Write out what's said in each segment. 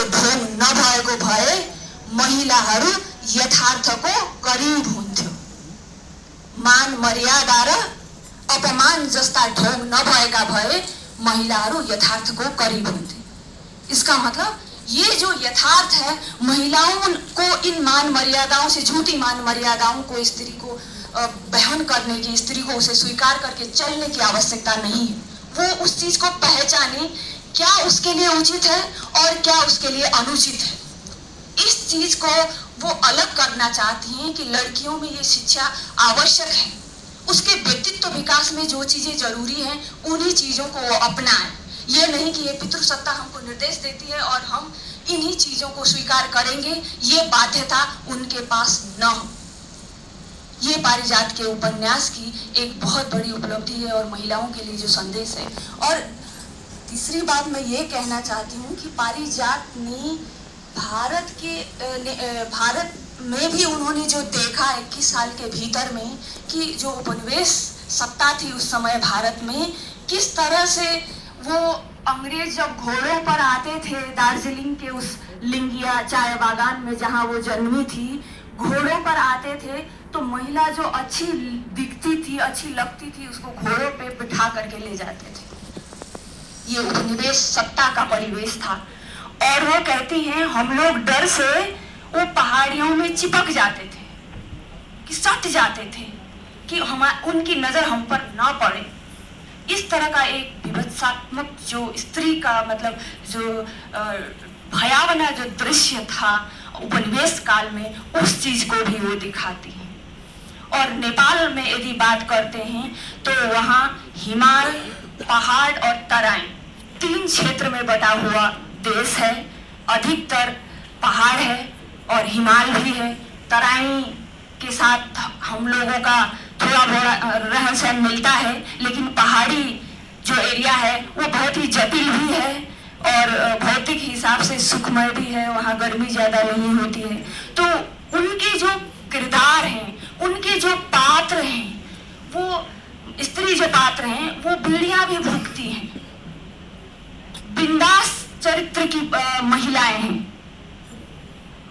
के ढोङ नभएको भए महिलाहरू यथार्थको करिब हुन्थ्यो। मान मर्यादा र अपमान जस्ता ढोङ नभएका भए महिलाहरू यथार्थको करिब हुन्थे। इसका मतलब ये जो यथार्थ है, महिलाओं को इन मान मर्यादाओं से, झूठी मान मर्यादाओं को स्त्री को बहन करने की, स्त्री को उसे स्वीकार करके चलने की आवश्यकता नहीं है। वो उस चीज को पहचाने, क्या उसके लिए उचित है और क्या उसके लिए अनुचित है। इस चीज को वो अलग करना चाहती हैं कि लड़कियों में ये शिक्षा आवश्यक है। उसके व्यक्तित्व विकास में जो चीजें जरूरी हैं उन्हीं चीजों को वो अपनाएं। ये नहीं कि ये पितृसत्ता हमको निर्देश देती है और हम इन्हीं चीजों को स्वीकार करेंगे, ये बाध्यता उनके पास न हो। ये पारिजात के उपन्यास की एक बहुत बड़ी उपलब्धि है और महिलाओं के लिए जो संदेश है। और तीसरी बात मैं ये कहना चाहती हूँ कि पारिजात ने भारत में भी उन्होंने जो देखा 21 साल के भीतर में कि जो उपनिवेश सत्ता थी उस समय भारत में, किस तरह से वो अंग्रेज जब घोड़ों पर आते थे दार्जिलिंग के उस लिंगिया चाय बागान में जहाँ वो जन्मी थी, घोड़ों पर आते थे तो महिला जो अच्छी दिखती थी, अच्छी लगती थी, उसको घोड़ों पे बिठा करके ले जाते थे। ये उपनिवेश सत्ता का परिवेश था। और वो कहती हैं हम लोग डर से वो पहाड़ियों में चिपक जाते थे, कि सट जाते थे कि उनकी नजर हम पर ना पड़े। इस तरह का एक विभत्सात्मक जो स्त्री का मतलब जो भयावना जो दृश्य था उपनिवेश काल में, उस चीज को भी वो दिखाती है। और नेपाल में यदि बात करते हैं तो वहाँ हिमाल, पहाड़ और तराई 3 क्षेत्र में बटा हुआ देश है। अधिकतर पहाड़ है और हिमाल भी है। तराई के साथ हम लोगों का थोड़ा बहुत रहन सहन मिलता है, लेकिन पहाड़ी जो एरिया है वो बहुत ही जटिल भी है और भौतिक हिसाब से सुखमय भी है। वहाँ गर्मी ज्यादा नहीं होती है। तो उनके जो किरदार हैं, उनके जो पात्र हैं, वो स्त्री जो पात्र हैं वो बीड़ियां भी भूखती हैं। बिंदास चरित्र की महिलाएं हैं।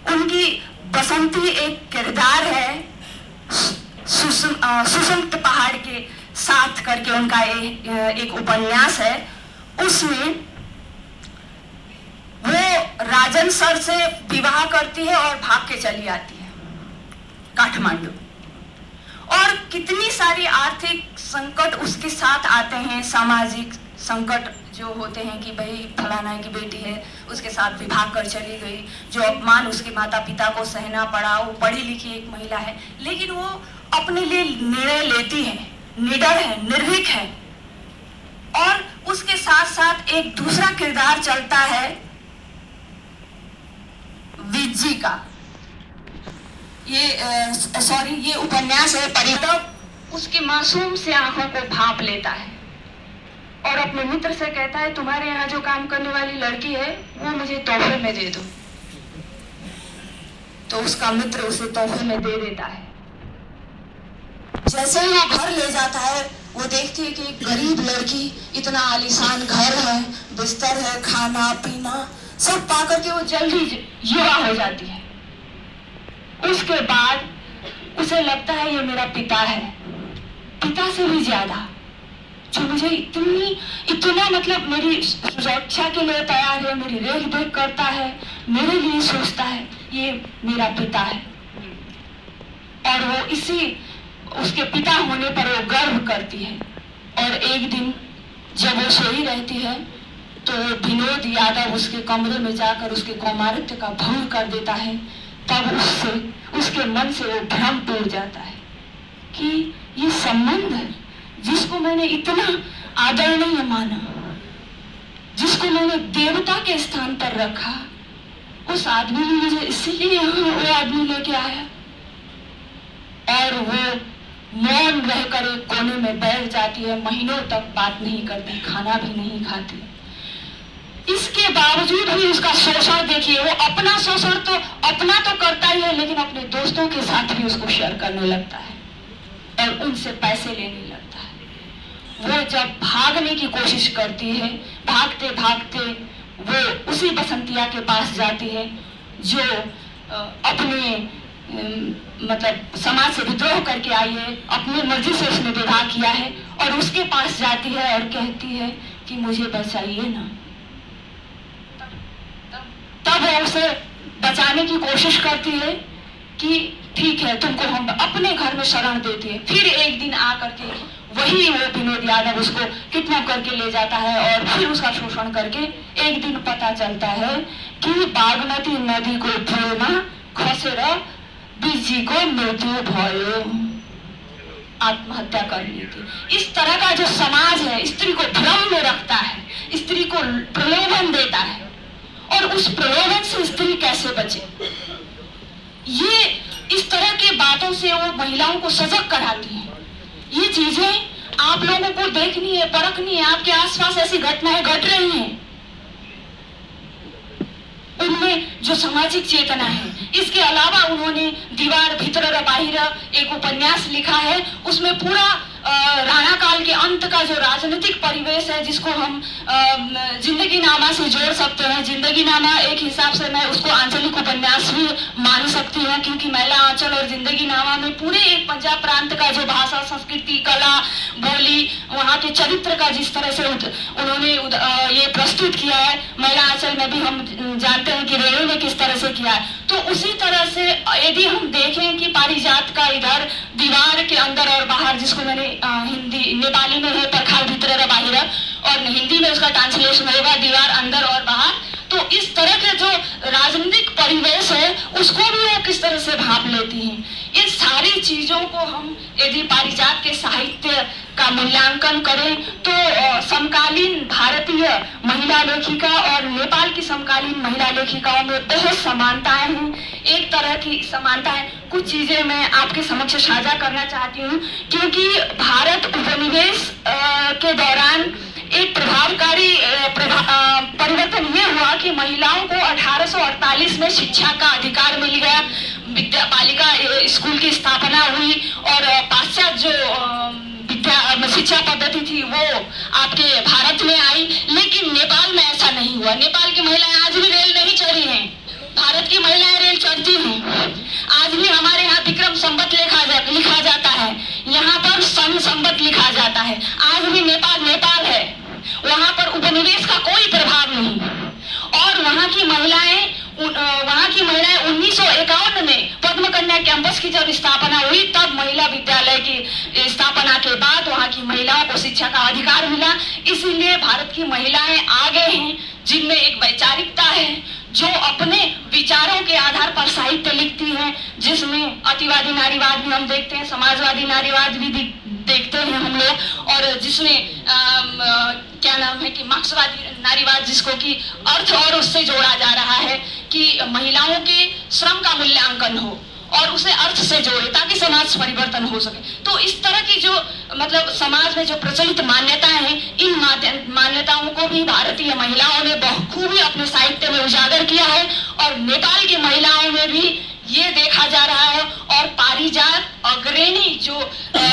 उनकी बसंती एक किरदार है, सुसंत पहाड़ के साथ करके उनका एक उपन्यास है। उसमें वो राजन सर से विवाह करती है और भाग के चली आती है काठमांडू। और कितनी सारी आर्थिक संकट उसके साथ आते हैं, सामाजिक संकट जो होते हैं कि भाई फलाना की बेटी है, उसके साथ विवाह कर चली गई, जो अपमान उसके माता पिता को सहना पड़ा। वो पढ़ी लिखी एक महिला है, लेकिन वो अपने लिए निर्णय लेती है, निडर है, निर्भीक है। और उसके साथ साथ एक दूसरा किरदार चलता है विज्जी का। ये उपन्यास है परितव उसकी मासूम से आंखों को भांप लेता है और अपने मित्र से कहता है तुम्हारे यहाँ जो काम करने वाली लड़की है वो मुझे तोहफे में दे दो। तो उसका मित्र उसे तोहफे में दे देता है। जैसे ही वो घर ले जाता है वो देखती है कि एक गरीब लड़की, इतना आलीशान घर है, बिस्तर है, खाना पीना सब पाकर के वो जल्दी युवा हो जाती है। उसके बाद उसे लगता है ये मेरा पिता है, पिता से भी ज्यादा, जो मुझे इतना मतलब मेरी सुरक्षा के लिए तैयार है, मेरी रेख देख करता है, मेरे लिए सोचता है, ये मेरा पिता है। और वो इसी उसके पिता होने पर वो गर्व करती है। और एक दिन जब वो सोई रहती है तो विनोद यादव उसके कमरे में जाकर उसके कौमारत्य का भंग कर देता है। तब उसके मन से वो भ्रम टूट जाता है कि ये संबंध जिसको मैंने इतना आदरणीय माना, जिसको मैंने देवता के स्थान पर रखा, उस आदमी ने मुझे इसलिए यहाँ वो आदमी लेके आया। और वो मौन रहकर एक कोने में बैठ जाती है, महीनों तक बात नहीं करती, खाना भी नहीं खाती। इसके बावजूद भी उसका शोषण देखिए, वो अपना शोषण तो अपना तो करता ही है, लेकिन अपने दोस्तों के साथ भी उसको शेयर करने लगता है और उनसे पैसे लेने लगता है। वो जब भागने की कोशिश करती है, भागते भागते वो उसी बसंतिया के पास जाती है जो अपने मतलब समाज से विद्रोह करके आई है, अपनी मर्जी से उसने विवाह किया है और उसके पास जाती है और कहती है कि मुझे बचाइए ना। तब वो उसे बचाने की कोशिश करती है कि ठीक है तुमको हम अपने घर में शरण देते हैं। फिर एक दिन आकर के वही वो विनोद यादव उसको किडनैप करके ले जाता है और फिर उसका शोषण करके एक दिन पता चलता है कि बागमती नदी को पुलमा खसेर बीजी को मृत्यु भयो, आत्महत्या कर ली थी। इस तरह का जो समाज है स्त्री को भ्रम में रखता है, स्त्री को प्रलोभन देता है और उस प्रलोभन से स्त्री कैसे बचे, ये इस तरह की बातों से वो महिलाओं को सजग कराती है। ये चीजें आप लोगों को देखनी है, परखनी है। आपके आसपास ऐसी घटनाएं घट रही हैं, उनमें जो सामाजिक चेतना है। इसके अलावा उन्होंने दीवार भीतर बाहिर एक उपन्यास लिखा है, उसमें पूरा राणा काल के अंत का जो राजनीतिक परिवेश है जिसको हम जिंदगी नामा से जोड़ सकते हैं। जिंदगी नामा एक हिसाब से मैं उसको आंचलिक उपन्यास भी मान सकती हूँ, क्योंकि मैला आंचल और जिंदगी नामा में पूरे एक पंजाब प्रांत का जो भाषा, संस्कृति, कला, बोली, वहाँ के चरित्र का जिस तरह से उन्होंने ये प्रस्तुत किया है। मैला आंचल में भी हम जानते हैं कि रेणु ने किस तरह से किया है। तो उसी तरह से यदि हम देखें कि पारिजात का इधर दीवार के अंदर और बाहर, जिसको मैंने हिंदी नेपाली में है परखाल भीतर बाहिर और हिंदी में उसका ट्रांसलेशन होगा दीवार अंदर और बाहर, तो इस तरह के जो राजनीतिक परिवेश है उसको भी वो किस तरह से भाप लेती हैं। इन सारी चीजों को हम यदि पारिजात के साहित्य का मूल्यांकन करें तो समकालीन भारतीय महिला लेखिका और नेपाल की समकालीन महिला लेखिकाओं में बहुत समानताएं हैं। एक तरह की समानता है, कुछ चीजें मैं आपके समक्ष साझा करना चाहती हूँ, क्योंकि भारत उपनिवेश के दौरान एक प्रभावकारी परिवर्तन ये हुआ कि महिलाओं को 1848 में शिक्षा का अधिकार मिल गया, विद्या बालिका स्कूल की स्थापना हुई और पाश्चात्य जो शिक्षा पद्धति थी वो आपके भारत में आई। लेकिन नेपाल में ऐसा नहीं हुआ। नेपाल की महिलाएं आज भी रेल नहीं चढ़ी हैं, भारत की महिलाएं रेल चढ़ती हैं। आज भी हमारे यहाँ विक्रम संवत लिखा जाता है, यहाँ पर सन संवत लिखा जाता है। आज भी नेपाल नेपाल है, वहाँ पर उपनिवेश का कोई प्रभाव नहीं। और वहाँ की महिलाएं 1951 में पद्म कन्या कैंपस की जब स्थापना हुई, तब महिला विद्यालय की स्थापना के बाद वहाँ की महिलाओं को शिक्षा का अधिकार मिला। इसीलिए भारत की महिलाएं आगे हैं, जिनमें एक वैचारिकता है, जो अपने विचारों के आधार पर साहित्य लिखती हैं, जिसमें अतिवादी नारीवाद भी हम देखते हैं, समाजवादी नारीवाद भी देखते हैं हम लोग, और जिसमें क्या नाम है कि मार्क्सवादी नारीवाद, जिसको कि अर्थ और उससे जोड़ा जा रहा है कि महिलाओं के श्रम का मूल्यांकन हो और उसे अर्थ से जोड़े ताकि समाज परिवर्तन हो सके। तो इस तरह की जो मतलब समाज में जो प्रचलित मान्यताएं हैं, इन मान्यताओं को भी भारतीय महिलाओं ने बखूबी अपने साहित्य में उजागर किया है और नेपाल की महिलाओं में भी ये देखा जा रहा है। और पारिजात अग्रणी जो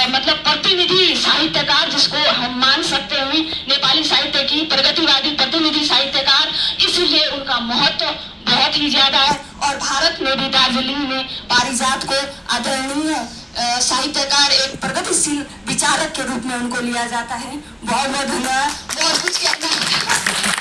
मतलब प्रतिनिधि साहित्यकार, जिसको हम मान सकते हैं नेपाली साहित्य की प्रगतिवादी प्रतिनिधि साहित्यकार, इसलिए उनका महत्व बहुत ही ज्यादा है। और भारत में भी दार्जिलिंग में पारिजात को आदरणीय साहित्यकार, एक प्रगतिशील विचारक के रूप में उनको लिया जाता है। बहुत बहुत धन्यवाद। बहुत कुछ कहना